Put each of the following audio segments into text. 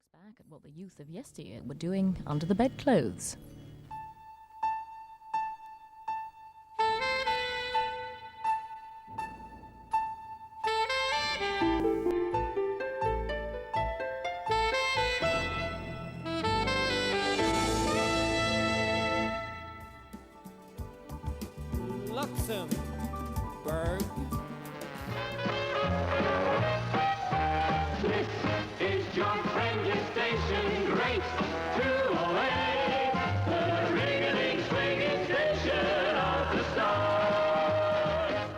looks back at what the youth of yesteryear were doing under the bedclothes. Luxembourg. This is your friendly station, Great 208, the ring-a-ding swinging station of the stars.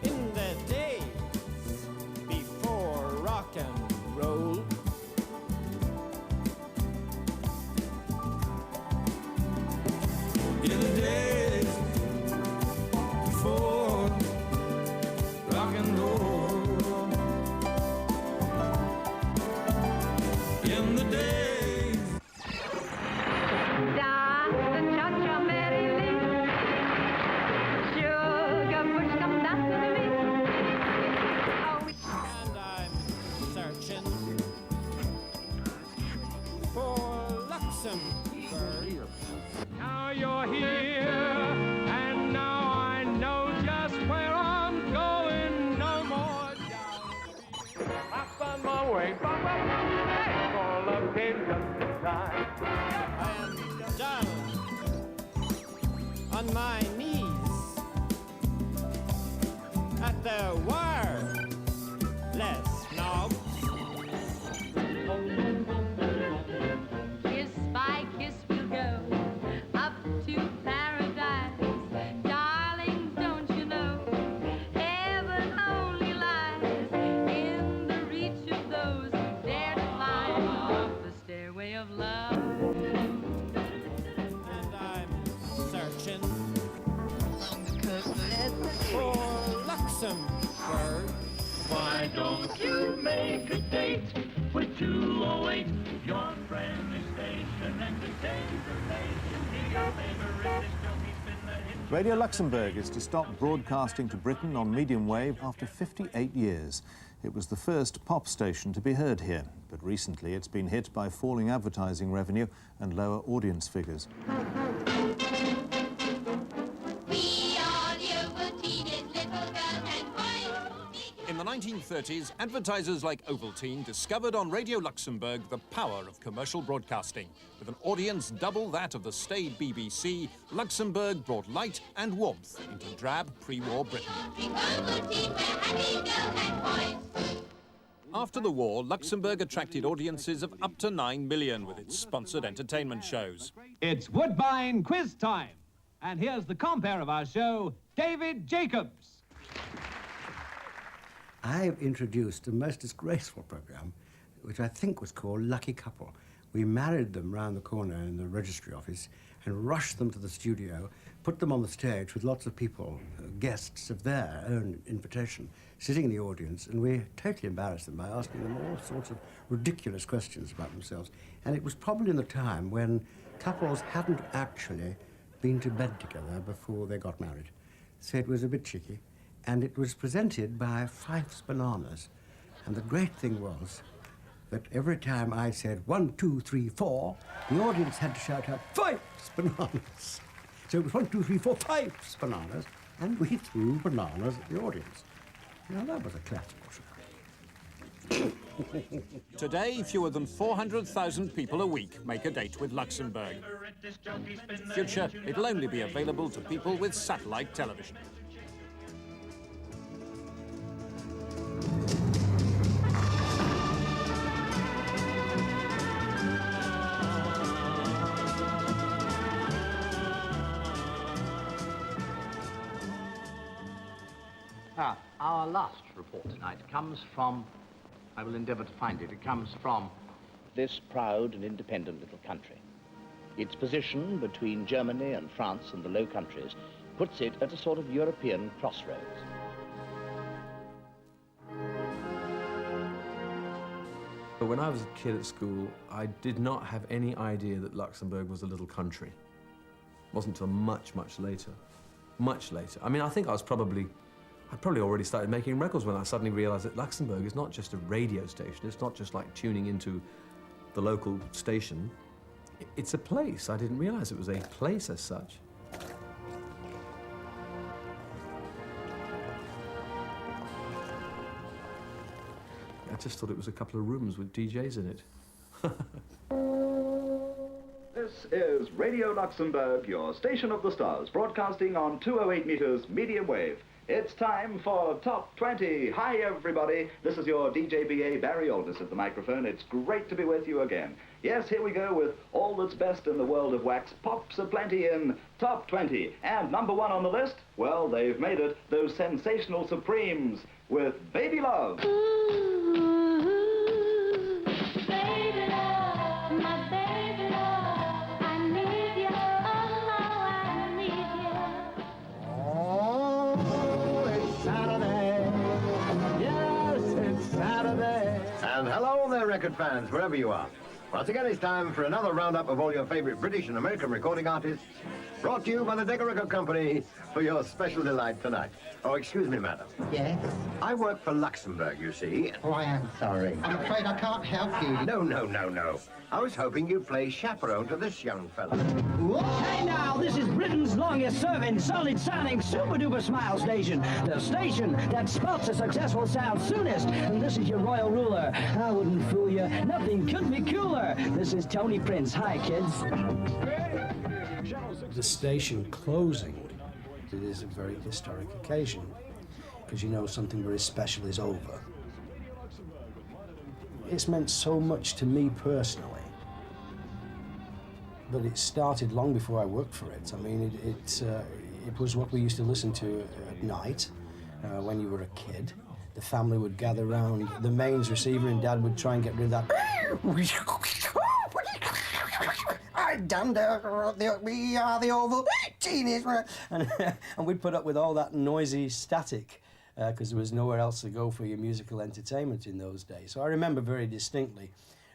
In the days before rock and roll, in the days before rock and roll, in the days. Dance the cha-cha merrily, sugar push come down to me. And I'm searching for Luxembourg. Now you're here, and now I know just where I'm going. No more down. Up on my way, for love came just in time. I am down on my knees at the wireless knob. Kiss by kiss we'll go up to paradise. Darling, don't you know, heaven only lies in the reach of those who dare to climb up the stairway of love. And I'm searching for Luxembourg. Why don't you make a date with 208, your friendly station, entertain the nation. Hear your favorite disc jockey spin the hit. Radio Luxembourg is to stop broadcasting to Britain on medium wave after 58 years. It was the first pop station to be heard here, but recently it's been hit by falling advertising revenue and lower audience figures. In the 1930s, advertisers like Ovaltine discovered on Radio Luxembourg the power of commercial broadcasting. With an audience double that of the staid BBC, Luxembourg brought light and warmth into drab pre-war Britain. After the war, Luxembourg attracted audiences of up to 9 million with its sponsored entertainment shows. It's Woodbine quiz time. And here's the compere of our show, David Jacobs. I've introduced a most disgraceful program, which I think was called Lucky Couple. We married them round the corner in the registry office and rushed them to the studio, put them on the stage with lots of people, guests of their own invitation, sitting in the audience, and we totally embarrassed them by asking them all sorts of ridiculous questions about themselves. And it was probably in the time when couples hadn't actually been to bed together before they got married. So it was a bit cheeky. And it was presented by Fife's Bananas. And the great thing was that every time I said 1, 2, 3, 4, the audience had to shout out Fife's Bananas. So it was 1, 2, 3, 4, Fife's Bananas, and we threw bananas at the audience. Now that was a classical show. Today, fewer than 400,000 people a week make a date with Luxembourg. In the future, it'll only be available to people with satellite television. Our last report tonight comes from, I will endeavour to find it, it comes from this proud and independent little country. Its position between Germany and France and the Low Countries puts it at a sort of European crossroads. When I was a kid at school, I did not have any idea that Luxembourg was a little country. It wasn't until much, much later. Much later. I mean, I think I was probably I probably already started making records when I suddenly realised that Luxembourg is not just a radio station. It's not just like tuning into the local station. It's a place. I didn't realise it was a place as such. I just thought it was a couple of rooms with DJs in it. This is Radio Luxembourg, your station of the stars, broadcasting on 208 meters medium wave. It's time for Top 20. Hi, everybody. This is your DJBA Barry Aldous at the microphone. It's great to be with you again. Yes, here we go with all that's best in the world of wax. Pops aplenty in Top 20. And number 1 on the list, well, they've made it, those sensational Supremes with Baby Love. And hello there, record fans, wherever you are. Once again, it's time for another roundup of all your favorite British and American recording artists, brought to you by the Decca Record Company for your special delight tonight. Oh, excuse me, madam. Yes? I work for Luxembourg, you see. Oh, I am sorry. I'm afraid I can't help you. No. I was hoping you'd play chaperone to this young fella. Hey now, this is Britain's longest-serving, solid-sounding, super-duper smile station. The station that spots a successful sound soonest. And this is your royal ruler. I wouldn't fool you. Nothing could be cooler. This is Tony Prince. Hi, kids. The station closing, it is a very historic occasion, because you know something very special is over. It's meant so much to me personally, but it started long before I worked for it. I mean, it was what we used to listen to at night when you were a kid. The family would gather round the mains receiver and Dad would try and get rid of that. We are the Oval Genius. And we'd put up with all that noisy static because there was nowhere else to go for your musical entertainment in those days. So I remember very distinctly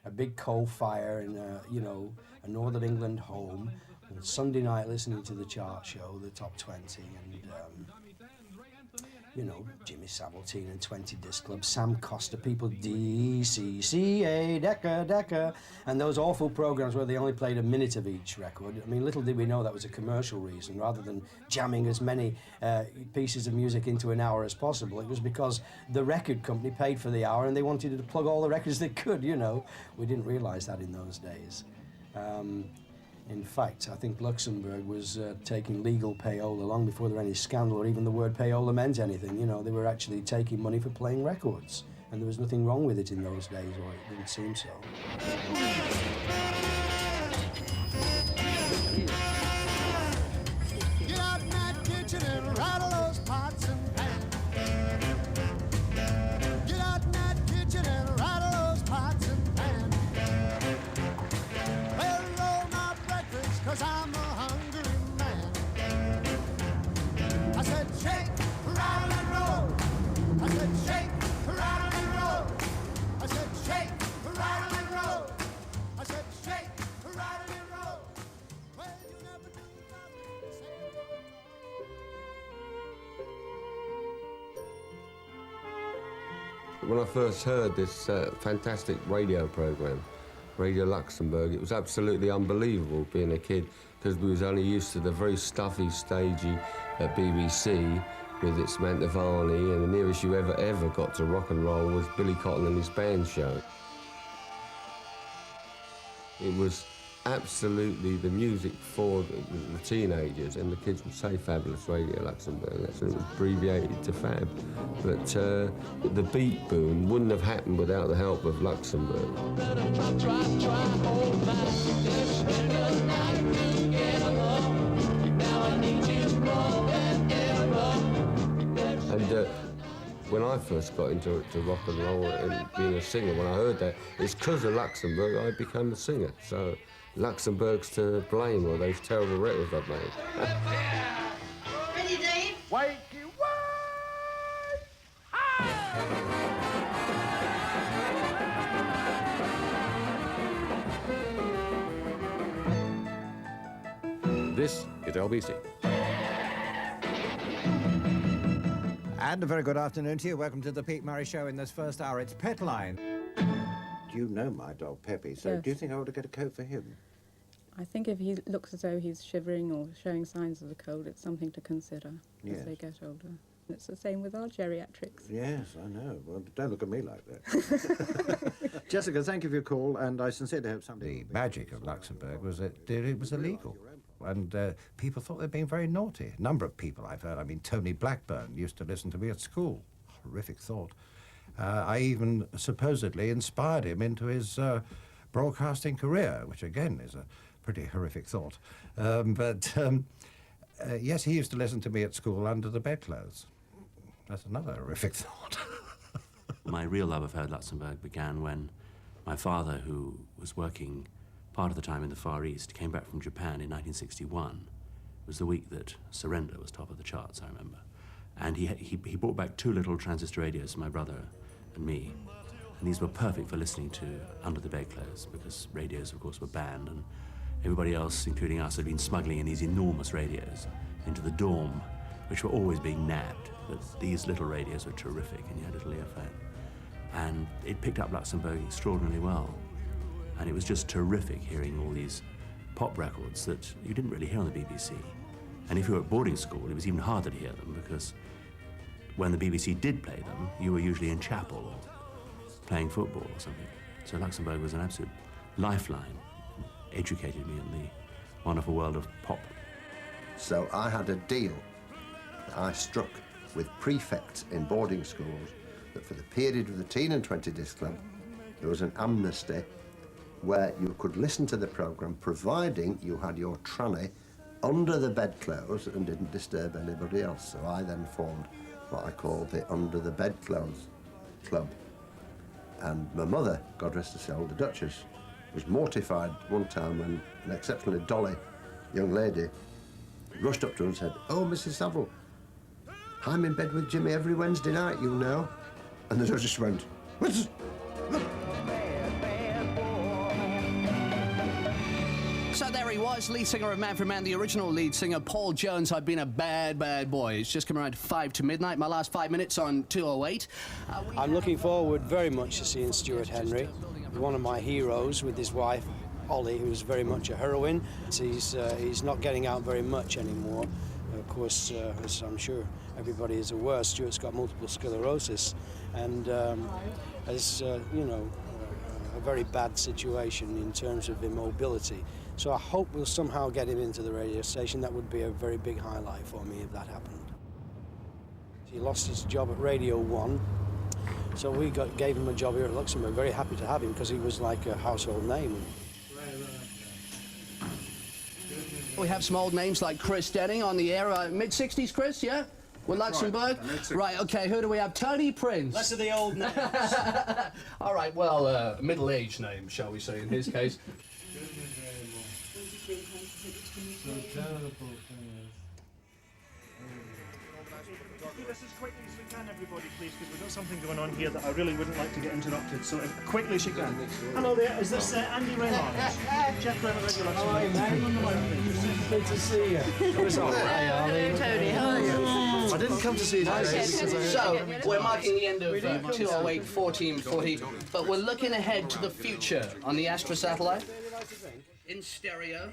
a big coal fire in, a Northern England home, and Sunday night listening to the chart show, the Top 20, and Jimmy Savaltine and 20 Disc Club, Sam Costa, people, DCCA, Decca, and those awful programs where they only played a minute of each record. I mean, little did we know that was a commercial reason. Rather than jamming as many pieces of music into an hour as possible, it was because the record company paid for the hour and they wanted to plug all the records they could, We didn't realise that in those days. In fact, I think Luxembourg was taking legal payola long before there was any scandal or even the word payola meant anything. They were actually taking money for playing records. And there was nothing wrong with it in those days, or it didn't seem so. Get out in that kitchen and rattle those pots and pans. Get out in that kitchen and rattle those pots and pans. Well, roll my breakfast, 'cause I'm a hungry man. I said shake, rattle and roll. I said shake, rattle and roll. I said shake, rattle and roll. I said shake, rattle and roll. Well, you never do nothing to say. When I first heard this fantastic radio program, Radio Luxembourg, it was absolutely unbelievable being a kid, because we was only used to the very stuffy, stagey BBC with its Mantovani, and the nearest you ever got to rock and roll was Billy Cotton and his band show. It was absolutely the music for the teenagers, and the kids would say Fabulous Radio Luxembourg. That's when it was abbreviated to Fab. But the beat boom wouldn't have happened without the help of Luxembourg. And when I first got into rock and roll and being a singer, when I heard that, it's because of Luxembourg I became a singer. So Luxembourg's to blame for those terrible records I've made. Ready, Dave? Wakey, This is LBC. And a very good afternoon to you. Welcome to the Pete Murray Show. In this first hour, it's Petline. You know my dog, Peppy, so Yes. do you think I ought to get a coat for him? I think if he looks as though he's shivering or showing signs of the cold, it's something to consider Yes. as they get older. It's the same with our geriatrics. Yes, I know. Well, don't look at me like that. Jessica, thank you for your call, and I sincerely hope somebody... The magic of Luxembourg was that it was illegal. And people thought they'd been very naughty. A number of people I've heard. I mean, Tony Blackburn used to listen to me at school. Horrific thought. I even supposedly inspired him into his broadcasting career, which again is a pretty horrific thought. Yes, he used to listen to me at school under the bedclothes. That's another horrific thought. My real love of Herr Luxembourg began when my father, who was working part of the time in the Far East, came back from Japan in 1961. It was the week that Surrender was top of the charts, I remember. And he brought back 2 little transistor radios for my brother and me. And these were perfect for listening to under the bedclothes, because radios, of course, were banned, and everybody else, including us, had been smuggling in these enormous radios into the dorm, which were always being nabbed. But these little radios were terrific, and you had a little earphone. And it picked up Luxembourg extraordinarily well. And it was just terrific hearing all these pop records that you didn't really hear on the BBC. And if you were at boarding school, it was even harder to hear them, because when the BBC did play them, you were usually in chapel or playing football or something. So Luxembourg was an absolute lifeline, educated me in the wonderful world of pop. So I had a deal that I struck with prefects in boarding schools that for the period of the Teen and 20 Disc Club, there was an amnesty where you could listen to the programme providing you had your tranny under the bedclothes and didn't disturb anybody else. So I then formed what I call the Under the Bedclothes Club. And my mother, God rest her soul, the Duchess, was mortified one time when an exceptionally dolly young lady rushed up to her and said, "Oh, Mrs. Saville, I'm in bed with Jimmy every Wednesday night, you know." And the Duchess went, "What's..." So there he was, lead singer of Man for Man, the original lead singer, Paul Jones. I've been a bad, bad boy. It's just come around 5 to midnight, my last 5 minutes on 208. I'm looking forward very much to seeing Stuart Henry, one of my heroes, with his wife, Ollie, who's very much a heroine. He's not getting out very much anymore. Of course, as I'm sure everybody is aware, Stuart's got multiple sclerosis and you know, a very bad situation in terms of immobility. So I hope we'll somehow get him into the radio station. That would be a very big highlight for me if that happened. He lost his job at Radio 1, so we gave him a job here at Luxembourg. Very happy to have him because he was like a household name. We have some old names like Chris Denning on the air. Mid-60s, Chris, yeah? With Luxembourg? Right, okay, who do we have? Tony Prince. Less of the old names. All right, well, middle-aged name, shall we say, in his case. Do this as quickly as we can, everybody, please, because we've got something going on here that I really wouldn't like to get interrupted. So as quickly as you can. Hello there, is this Andy Raymond? Jeff Raymond, Radio Luxembourg. Good to see you. Hello, Tony, how are you? I didn't come to see you today. So, we're marking the end of 208, 1440, but we're looking ahead to the future on the Astra satellite. In stereo.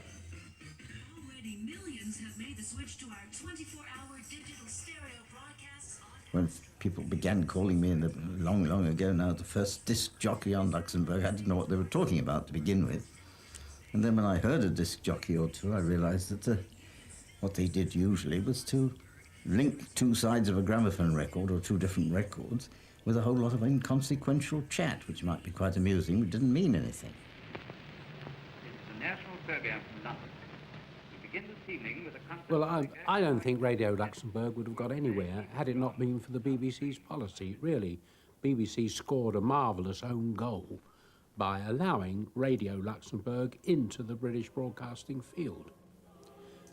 Already millions have made the switch to our 24-hour digital stereo broadcasts on... When people began calling me long ago now, the first disc jockey on Luxembourg, I didn't know what they were talking about to begin with. And then when I heard a disc jockey or two, I realized that what they did usually was to link 2 sides of a gramophone record or 2 different records with a whole lot of inconsequential chat, which might be quite amusing, but didn't mean anything. The national program from London. We begin this evening with a concert. Well, I don't think Radio Luxembourg would have got anywhere had it not been for the BBC's policy. Really, BBC scored a marvellous own goal by allowing Radio Luxembourg into the British broadcasting field.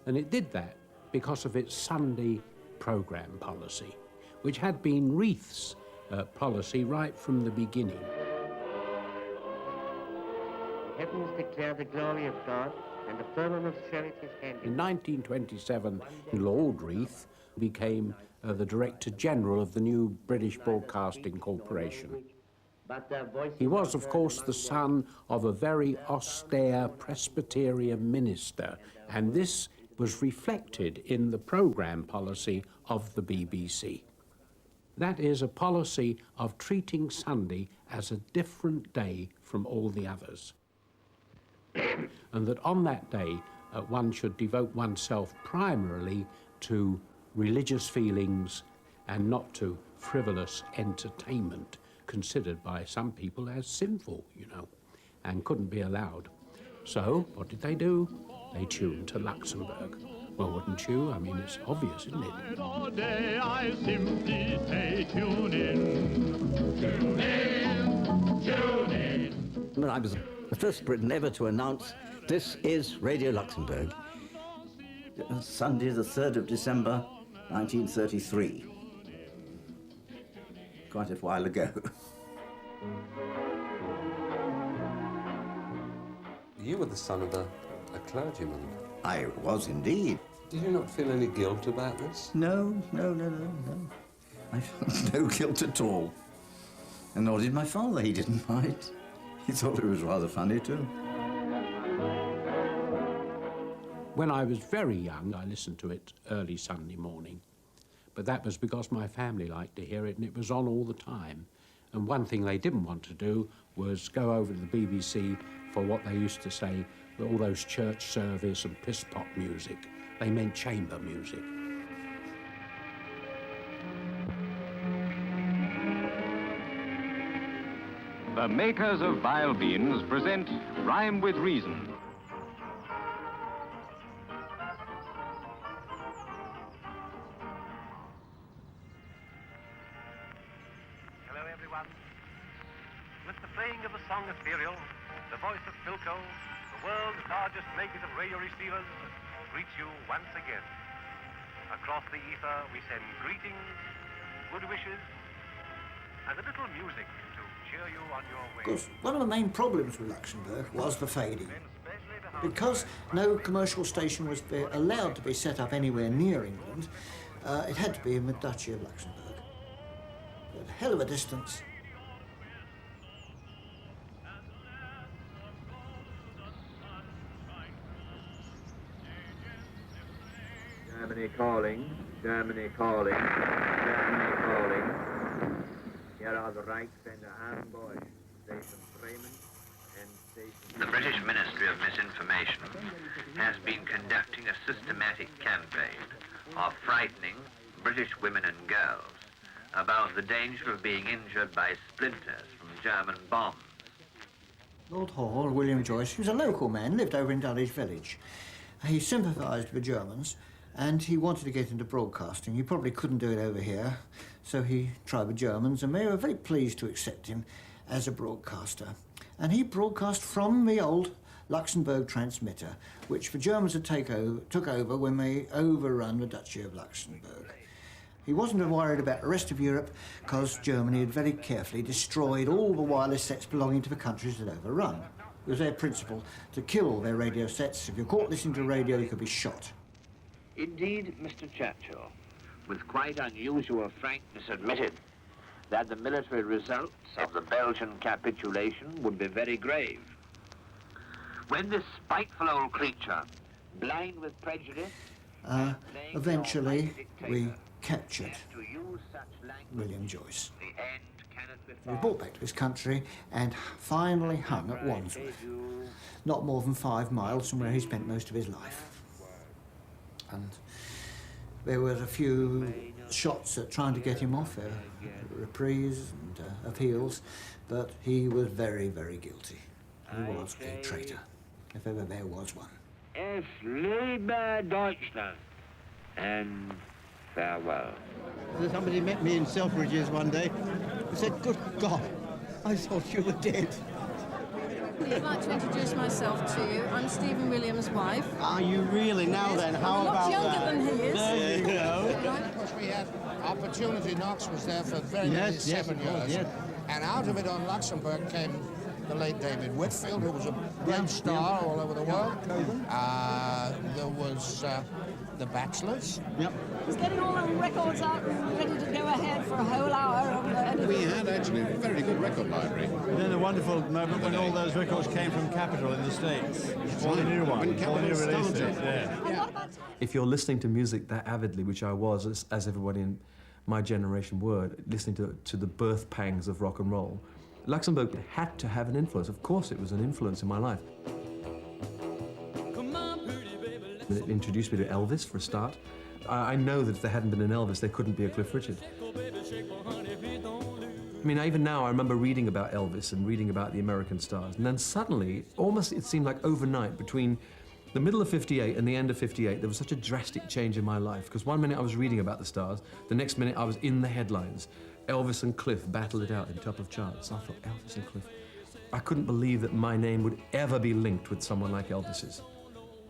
And it did that because of its Sunday programme policy, which had been Reith's policy right from the beginning. Heavens declare the glory of God, and the firmament show it his handiwork. In 1927, Lord Reith became the Director General of the new British Broadcasting Corporation. He was, of course, the son of a very austere Presbyterian minister, and this was reflected in the programme policy of the BBC. That is a policy of treating Sunday as a different day from all the others. And that on that day, one should devote oneself primarily to religious feelings and not to frivolous entertainment, considered by some people as sinful, you know, and couldn't be allowed. So, what did they do? They tuned to Luxembourg. Well, wouldn't you? I mean, it's obvious, isn't it? All day I simply say tune in. Tune in. Tune in. I was the first Briton ever to announce, this is Radio Luxembourg. Sunday, the 3rd of December, 1933. Quite a while ago. You were the son of a clergyman. I was indeed. Did you not feel any guilt about this? No. I felt no guilt at all. And nor did my father. He didn't mind. He thought it was rather funny too. When I was very young, I listened to it early Sunday morning. But that was because my family liked to hear it, and it was on all the time. And one thing they didn't want to do was go over to the BBC for what they used to say, all those church service and piss-pot music. They meant chamber music. The makers of Vile Beans present Rhyme with Reason. Hello, everyone. With the playing of the song Ethereal, the voice of Philco, the world's largest makers of radio receivers, greets you once again. Across the ether, we send greetings, good wishes, and a little music to cheer you on your way. Of course, one of the main problems with Luxembourg was the fading. Because no commercial station was allowed to be set up anywhere near England, it had to be in the Duchy of Luxembourg. A hell of a distance. Germany calling, Germany calling, Germany calling. Here are the Reichsender Amboy, Station Bremen and Station... The British Ministry of Misinformation has been conducting a systematic campaign of frightening British women and girls about the danger of being injured by splinters from German bombs. Lord Hall, William Joyce, he was a local man, lived over in Dulwich Village. He sympathised with Germans, and he wanted to get into broadcasting. He probably couldn't do it over here, so he tried with Germans, and they were very pleased to accept him as a broadcaster. And he broadcast from the old Luxembourg transmitter, which the Germans had took over when they overrun the Duchy of Luxembourg. He wasn't worried about the rest of Europe because Germany had very carefully destroyed all the wireless sets belonging to the countries that overrun. It was their principle to kill all their radio sets. If you're caught listening to radio, you could be shot. Indeed, Mr. Churchill, with quite unusual frankness, admitted that the military results of the Belgian capitulation would be very grave. When this spiteful old creature, blind with prejudice... Eventually, we captured William Joyce. He was brought back to his country and finally hung at Wandsworth, not more than 5 miles from where he spent most of his life. And there were a few shots at trying to get him off, reprise and appeals, but he was very, very guilty. He was a traitor, if ever there was one. Es lebe Deutschland, and farewell. Somebody met me in Selfridges one day and said, "Good God, I thought you were dead." I'd like to introduce myself to you. I'm Stephen Williams' wife. Are you really? Now Yes, then, how I'm a lot about younger that? than he is. There you go. Of course, we had Opportunity Knox was there for very Yes, many yes, 7 of course, years. yes. And out of it on Luxembourg came the late David Whitfield, who was a great star all over the world. There was The Bachelors. Yep. He's getting all the records out and ready to go ahead for a whole hour. Of We had actually a very good record library. And then the wonderful moment when all those records came from Capitol in the States. All the new ones, all the new releases. Yeah. If you're listening to music that avidly, which I was, as everybody in my generation were, listening to the birth pangs of rock and roll, Luxembourg had to have an influence. Of course it was an influence in my life. It introduced me to Elvis, for a start. I know that if there hadn't been an Elvis, there couldn't be a Cliff Richard. I mean, even now, I remember reading about Elvis and reading about the American stars. And then suddenly, almost it seemed like overnight, between the middle of '58 and the end of '58, there was such a drastic change in my life. Because one minute I was reading about the stars, the next minute I was in the headlines. Elvis and Cliff battled it out in top of charts. I thought, Elvis and Cliff. I couldn't believe that my name would ever be linked with someone like Elvis's.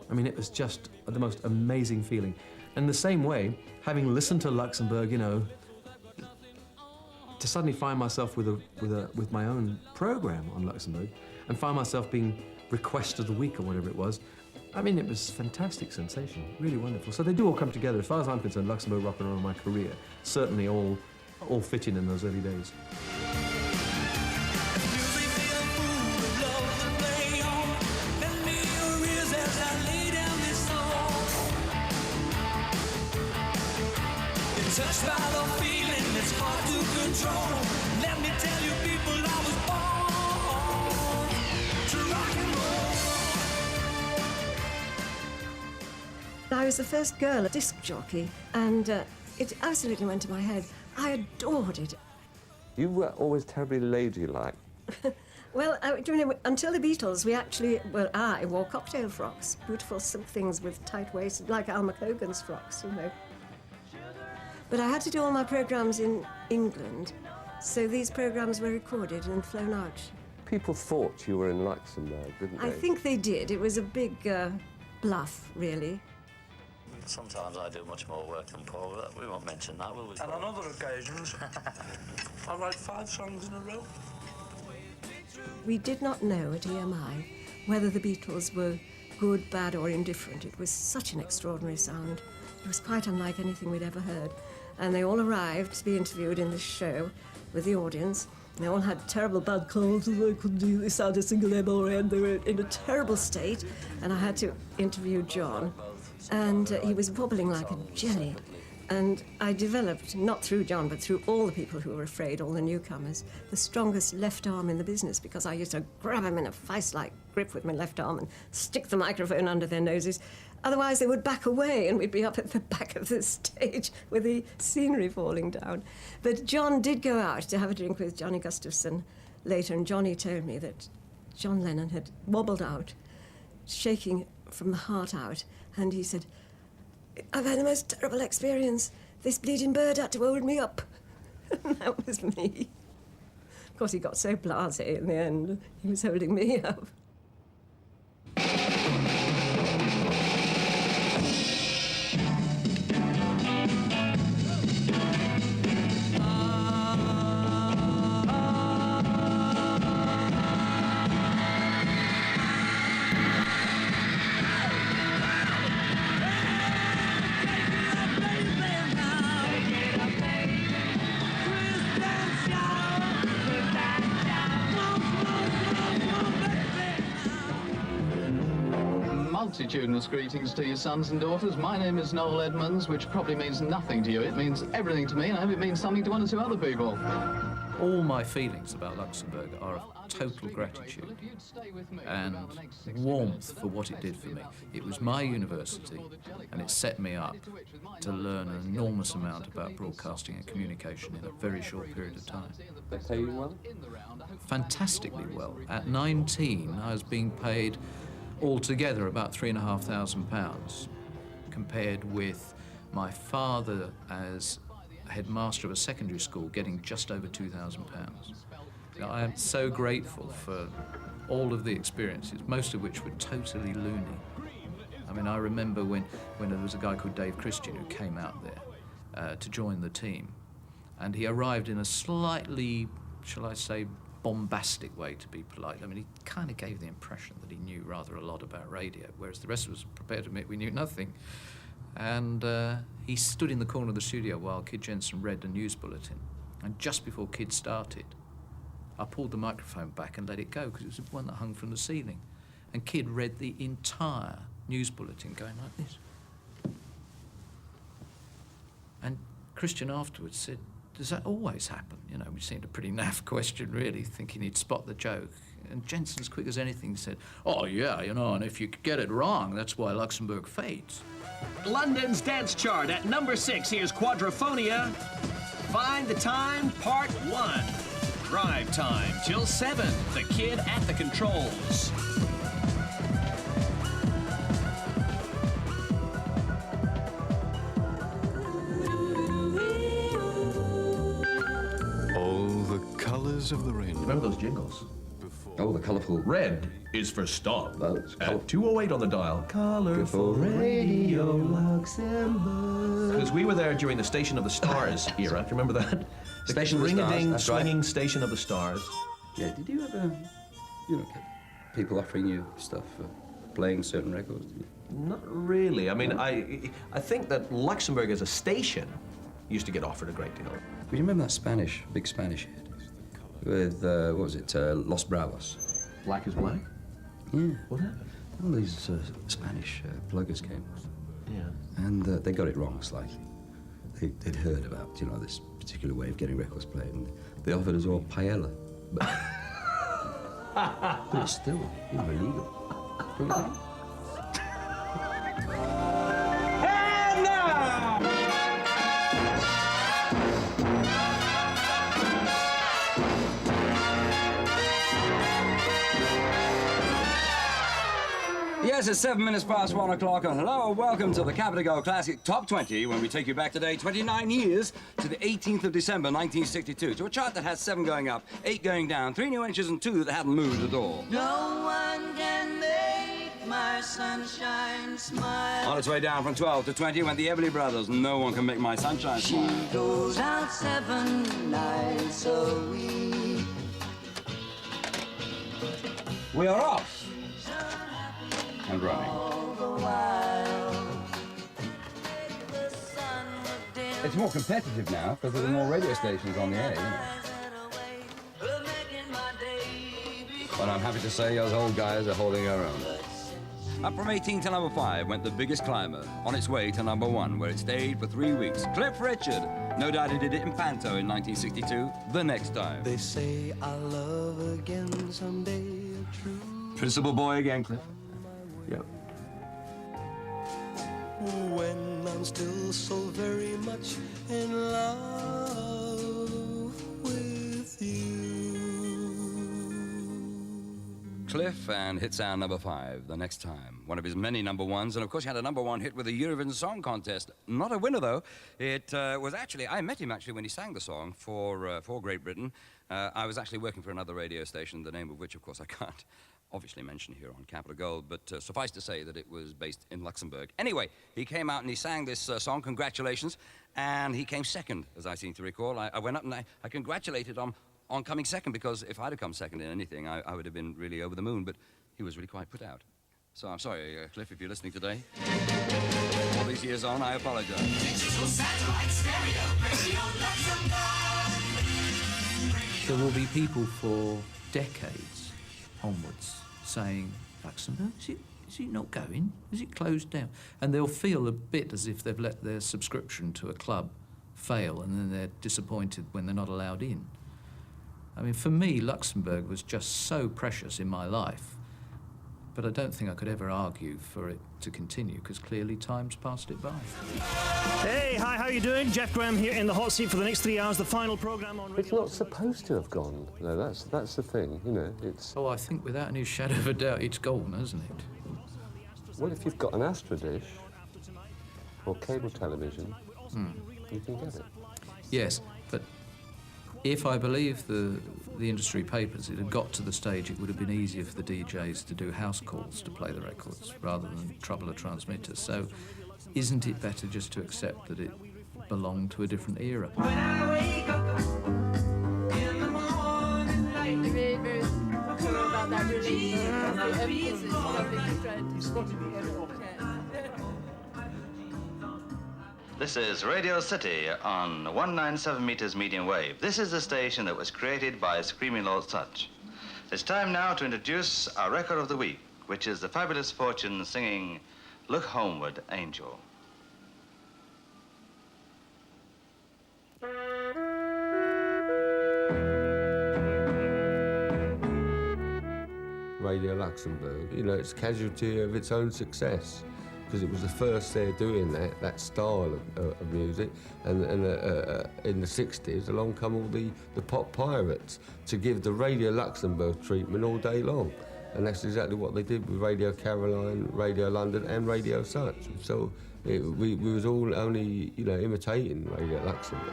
I mean, it was just the most amazing feeling. And the same way, having listened to Luxembourg, you know, to suddenly find myself with my own program on Luxembourg and find myself being Request of the Week or whatever it was, I mean, it was a fantastic sensation, really wonderful. So they do all come together. As far as I'm concerned, Luxembourg rock and roll, my career, certainly all fitting in those early days. Touched by the feeling that's hard to control. Let me tell you, people, I was born to rock and roll. I was the first girl disc jockey, and it absolutely went to my head. I adored it. You were always terribly ladylike. Well, until the Beatles, I wore cocktail frocks, beautiful silk things with tight waists, like Alma Cogan's frocks, you know. But I had to do all my programmes in England, so these programmes were recorded and flown out. People thought you were in Luxembourg, didn't they? I think they did. It was a big bluff, really. Sometimes I do much more work than Paul, but we won't mention that, will we? And on other occasions, I write 5 songs in a row. We did not know at EMI whether the Beatles were good, bad, or indifferent. It was such an extraordinary sound. It was quite unlike anything we'd ever heard. And they all arrived to be interviewed in this show with the audience. They all had terrible bad colds, and they couldn't do sound a single M or N. They were in a terrible state, and I had to interview John. And he was wobbling like a jelly. And I developed, not through John, but through all the people who were afraid, all the newcomers, the strongest left arm in the business, because I used to grab them in a vice-like grip with my left arm and stick the microphone under their noses. Otherwise, they would back away, and we'd be up at the back of the stage with the scenery falling down. But John did go out to have a drink with Johnny Gustafson later, and Johnny told me that John Lennon had wobbled out, shaking from the heart out, and he said, "I've had the most terrible experience. This bleeding bird had to hold me up." And that was me. Of course, he got so blasé in the end, he was holding me up. Multitudinous greetings to your sons and daughters. My name is Noel Edmonds, which probably means nothing to you. It means everything to me, and I hope it means something to 1 or 2 other people. All my feelings about Luxembourg are of total gratitude and warmth for what it did for me. It was my university, and it set me up to learn an enormous amount about broadcasting and communication in a very short period of time. They pay you well? Fantastically well. At 19, I was being paid altogether about £3,500, compared with my father as headmaster of a secondary school getting just over £2,000. I am so grateful for all of the experiences, most of which were totally loony. I mean, I remember when there was a guy called Dave Christian who came out there to join the team, and he arrived in a slightly, shall I say, bombastic way, to be polite. I mean, he kind of gave the impression that he knew rather a lot about radio, whereas the rest of us were prepared to admit we knew nothing. And he stood in the corner of the studio while Kid Jensen read the news bulletin. And just before Kid started, I pulled the microphone back and let it go, because it was the one that hung from the ceiling. And Kid read the entire news bulletin going like this. And Christian afterwards said, does that always happen? You know, which seemed a pretty naff question, really, thinking he'd spot the joke. And Jensen's quick as anything said, oh, yeah, you know, and if you get it wrong, that's why Luxembourg fades. London's dance chart at number 6. Here's Quadrophonia. Find the Time, Part 1. Drive time till 7. The Kid at the controls. All the colors of the rainbow. Remember those jingles? Oh, the colourful. Red is for stop. That's at 208 on the dial. Colourful Radio Luxembourg. Because we were there during the Station of the Stars era. Do you remember that? The Station of the Stars, ring-a-ding, that's swinging right. Station of the Stars. Yeah, did you ever, you know, get people offering you stuff for playing certain records? Not really. I mean, I think that Luxembourg as a station used to get offered a great deal. Well, you remember that Spanish, big Spanish hit? With, what was it, Los Bravos? Black is Black? Yeah. What happened? All these Spanish pluggers came. Yeah. And they got it wrong slightly. They'd heard about, you know, this particular way of getting records played, and they offered us all paella. But it's still, you know, illegal. Don't you think? And now! Yes, it's 7 minutes past 1 o'clock, and hello, welcome to the Capital Go Classic Top 20, when we take you back today 29 years to the 18th of December, 1962, to a chart that has 7 going up, 8 going down, 3 new entries, and 2 that hadn't moved at all. No one can make my sunshine smile. On its way down from 12 to 20 went the Everly Brothers, No One Can Make My Sunshine Smile. She goes out 7 nights a week. We are off and running. It's more competitive now because there are more radio stations on the air, isn't it? But I'm happy to say us old guys are holding our own. Up from 18 to number 5 went The Biggest Climber, on its way to number 1, where it stayed for 3 weeks. Cliff Richard. No doubt he did it in Panto in 1962, The Next Time. They say I'll love again someday, true. Principal Boy again, Cliff. Yep. When I'm still so very much in love with you. Cliff and hit sound number 5, The Next Time. One of his many number ones, and of course he had a number 1 hit with the Eurovision Song Contest. Not a winner, though. It was actually, I met him actually when he sang the song for Great Britain. I was actually working for another radio station, the name of which, of course, I can't obviously mention here on Capital Gold, but suffice to say that it was based in Luxembourg. Anyway, he came out and he sang this song, Congratulations, and he came second, as I seem to recall. I went up and I congratulated him on coming second, because if I'd have come second in anything, I would have been really over the moon, but he was really quite put out. So I'm sorry, Cliff, if you're listening today. All these years on, I apologize. Digital satellite stereo, radio Luxembourg. There will be people for decades onwards saying, Luxembourg, is it not going? Is it closed down? And they'll feel a bit as if they've let their subscription to a club fail, and then they're disappointed when they're not allowed in. I mean, for me, Luxembourg was just so precious in my life, but I don't think I could ever argue for it to continue, because clearly time's passed it by. Hey, hi, how you doing? Jeff Graham here in the hot seat for the next 3 hours, the final programme on... It's not supposed to have gone. No, that's the thing, you know, it's... Oh, I think without any shadow of a doubt, it's gone, hasn't it? Well, if you've got an Astra dish or cable television, you can get it. Yes, but if I believe the industry papers, it had got to the stage it would have been easier for the DJs to do house calls to play the records rather than trouble a transmitter. So isn't it better just to accept that it belonged to a different era? When I wake up in the morning light, very, very sure about that really. The emphasis of it, you tried to spot it. This is Radio City on 197 meters medium wave. This is the station that was created by Screaming Lord Sutch. It's time now to introduce our record of the week, which is the Fabulous Fortune singing Look Homeward, Angel. Radio Luxembourg, you know, it's casualty of its own success, because it was the first there doing that style of music, and in the 60s along come all the pop pirates to give the Radio Luxembourg treatment all day long, and that's exactly what they did with Radio Caroline, Radio London and Radio Sutch. So we was all only, you know, imitating Radio Luxembourg.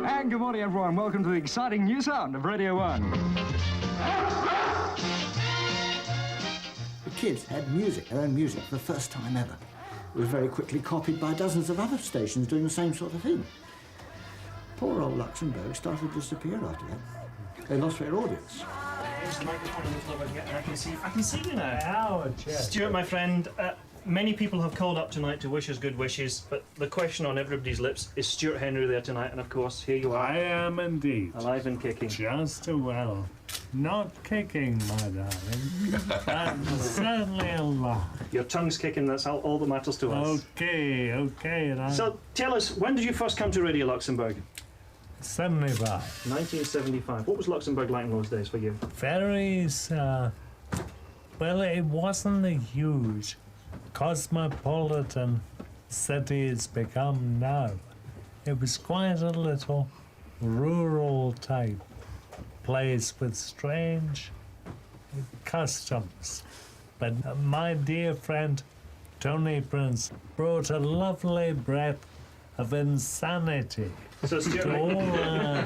And good morning everyone, welcome to the exciting new sound of Radio 1. The kids had music, their own music, for the first time ever. It was very quickly copied by dozens of other stations doing the same sort of thing. Poor old Luxembourg started to disappear after that. They lost their audience. Here's the microphone on the floor again, and I can see you now. Stuart, my friend, many people have called up tonight to wish us good wishes, but the question on everybody's lips is Stuart Henry there tonight, and of course, here you are. I am indeed. Alive and kicking. Just well. Not kicking, my darling, but certainly alive. Your tongue's kicking, that's all that matters to us. Okay. So, tell us, when did you first come to Radio Luxembourg? 75. 1975. What was Luxembourg like in those days for you? Very, well, it wasn't a huge cosmopolitan city it's become now. It was quite a little rural type place with strange customs. But my dear friend Tony Prince brought a lovely breath of insanity. So, Stuart,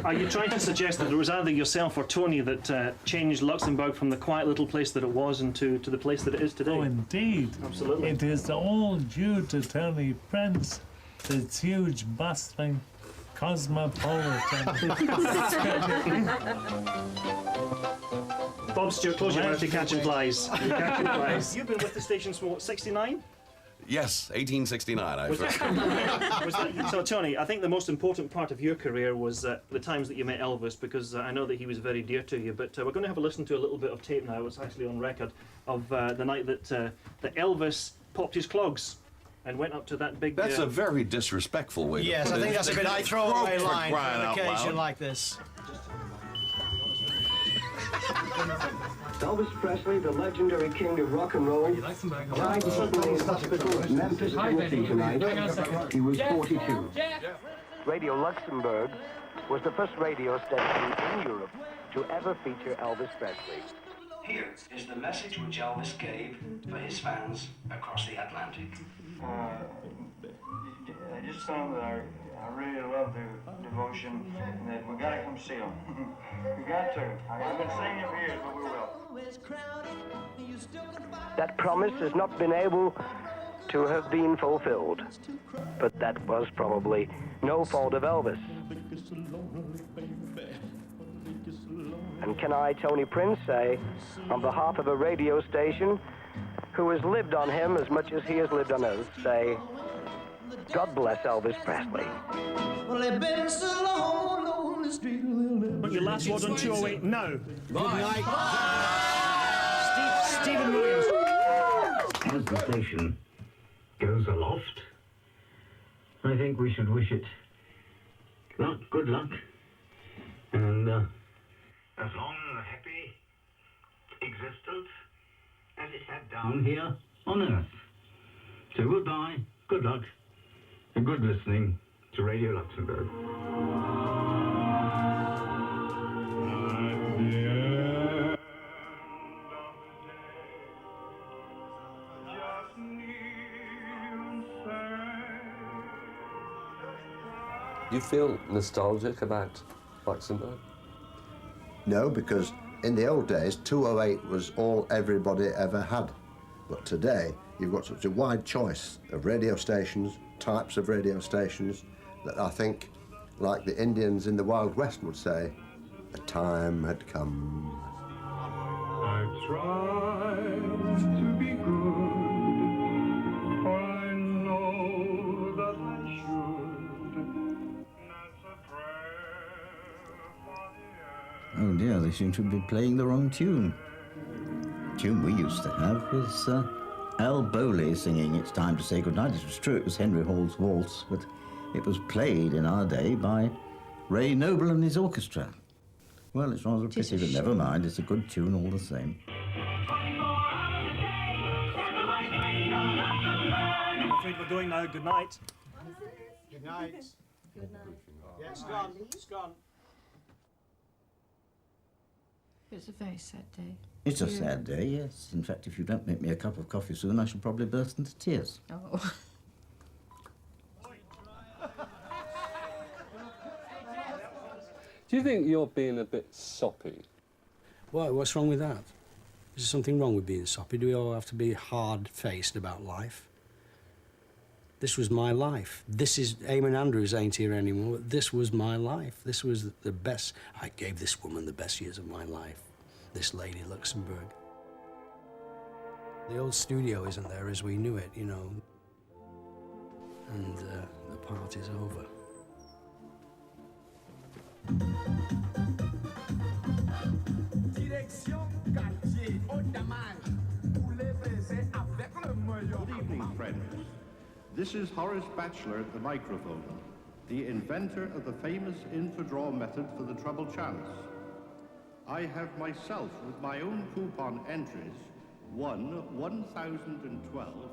are you trying to suggest that it was either yourself or Tony that changed Luxembourg from the quiet little place that it was into the place that it is today? Oh, indeed. Absolutely. It is all due to Tony Prince, this huge, bustling, cosmopolitan. Bob Stewart, close your mouth, you're catching flies. You're catching flies. You've been with the station since what, 69? Yes, 1869. So, Tony, I think the most important part of your career was the times that you met Elvis, because I know that he was very dear to you. But we're going to have a listen to a little bit of tape now. It's actually on record of the night that Elvis popped his clogs and went up to that big... That's a very disrespectful way to Yes, put I think it. that's a bit of a throwaway line for an occasion loud. like this. Elvis Presley, the legendary king of rock and roll, died suddenly in hospital at Memphis, Tennessee tonight. He was 42. Radio Luxembourg was the first radio station in Europe to ever feature Elvis Presley. Here is the message which Elvis gave for his fans across the Atlantic. I just found that I really love the devotion, and that we gotta come see him. We got to. I've been singing it for years, but we will. That promise has not been able to have been fulfilled, but that was probably no fault of Elvis. And can I, Tony Prince, say, on behalf of a radio station who has lived on him as much as he has lived on us, say, God bless Elvis Presley. Well, they've been so long on the street. But your last word on 208 now. Good night. Stephen Williams. As the station goes aloft, I think we should wish it good luck, and as long a happy existence as it had down here on Earth. So goodbye, good luck, and good listening to Radio Luxembourg. Do you feel nostalgic about Luxembourg? No, because in the old days, 208 was all everybody ever had. But today, you've got such a wide choice of radio stations, types of radio stations, that I think, like the Indians in the Wild West would say, a time had come. I tried to be good, for I know that I should. they seem to be playing the wrong tune. The tune we used to have was Al Bowley singing It's Time to Say Goodnight. It was true, it was Henry Hall's waltz, but it was played in our day by Ray Noble and his orchestra. Well, it's rather a pity, but never mind, it's a good tune all the same. I'm afraid we're going now. Good night. Good night. Good night. Yeah, it's gone. It's gone. It's a very sad day. It's a sad day, yes. In fact, if you don't make me a cup of coffee soon, I shall probably burst into tears. Oh. Do you think you're being a bit soppy? Why? What's wrong with that? Is there something wrong with being soppy? Do we all have to be hard-faced about life? This was my life. This is... Eamon Andrews ain't here anymore. This was my life. This was the best... I gave this woman the best years of my life. This lady, Luxembourg. The old studio isn't there as we knew it, you know. And the party's over. Good evening, friends. This is Horace Batchelor at the microphone, the inventor of the famous infradraw method for the treble chance. I have myself, with my own coupon entries, won 1,012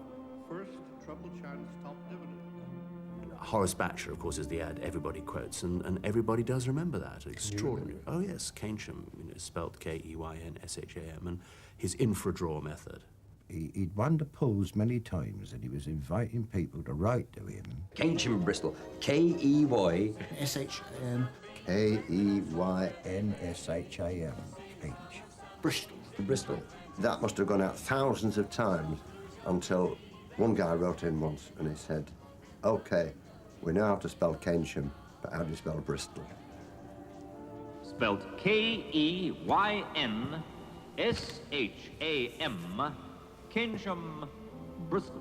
first treble chance top dividend. Horace Batchelor, of course, is the ad everybody quotes, and everybody does remember that. Extraordinary. Oh, yes, Keynsham, spelt Keynsham, and his infradraw method. He'd won the polls many times, and he was inviting people to write to him. Keynsham Bristol, K-E-Y... S-H-A-M. K-E-Y-N-S-H-A-M. Bristol. Bristol. That must have gone out thousands of times until one guy wrote in once and he said, OK, we know how to spell Keynsham, but how do you spell Bristol? Spelled K-E-Y-N-S-H-A-M, Keynsham, Bristol.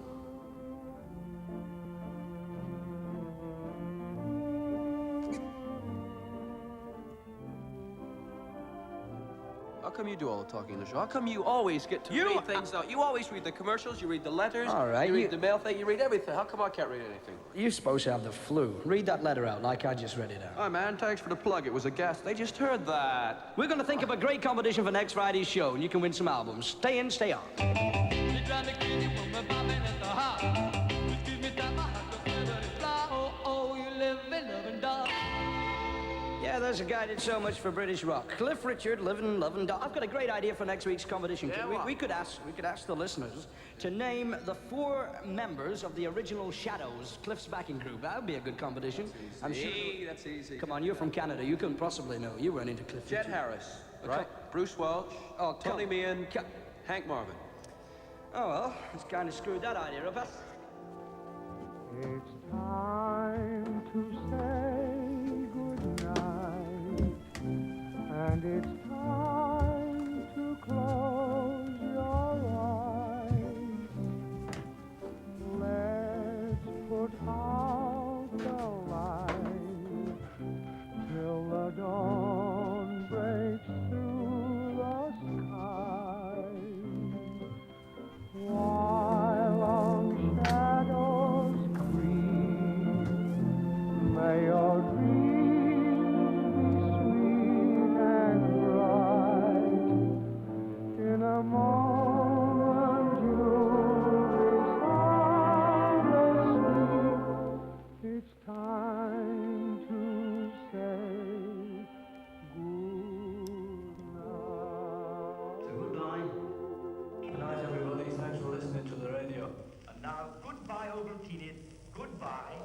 How come you do all the talking in the show? How come you always get to read things out? You always read the commercials, you read the letters, all right, you read the mail thing, you read everything. How come I can't read anything? You're supposed to have the flu. Read that letter out like I just read it out. Hi, man, thanks for the plug. It was a guest. They just heard that. We're going to think of a great competition for next Friday's show, and you can win some albums. Stay in, stay on. Yeah, there's a guy did so much for British rock. Cliff Richard, Livin' Lovin' Dog. I've got a great idea for next week's competition. Yeah, we could ask the listeners to name the 4 members of the original Shadows, Cliff's backing group. That would be a good competition. I'm sure. That's easy. Come on, you're from Canada. You couldn't possibly know. You weren't into Cliff Jet Richard. Harris, right? Bruce Welch, Tony Meehan, Hank Marvin. Oh, well, it's kind of screwed that idea up, huh? It's time to say goodnight, and it's time to close your eyes. Let's put out the light till the dawn breaks through the sky. While long shadows creep, may your dreams be sweet and bright. In a moment you'll be sound asleep. It's time to say Goodbye. Good night, everybody. Thanks for listening to the radio. And now, goodbye, Ovaltine. Goodbye.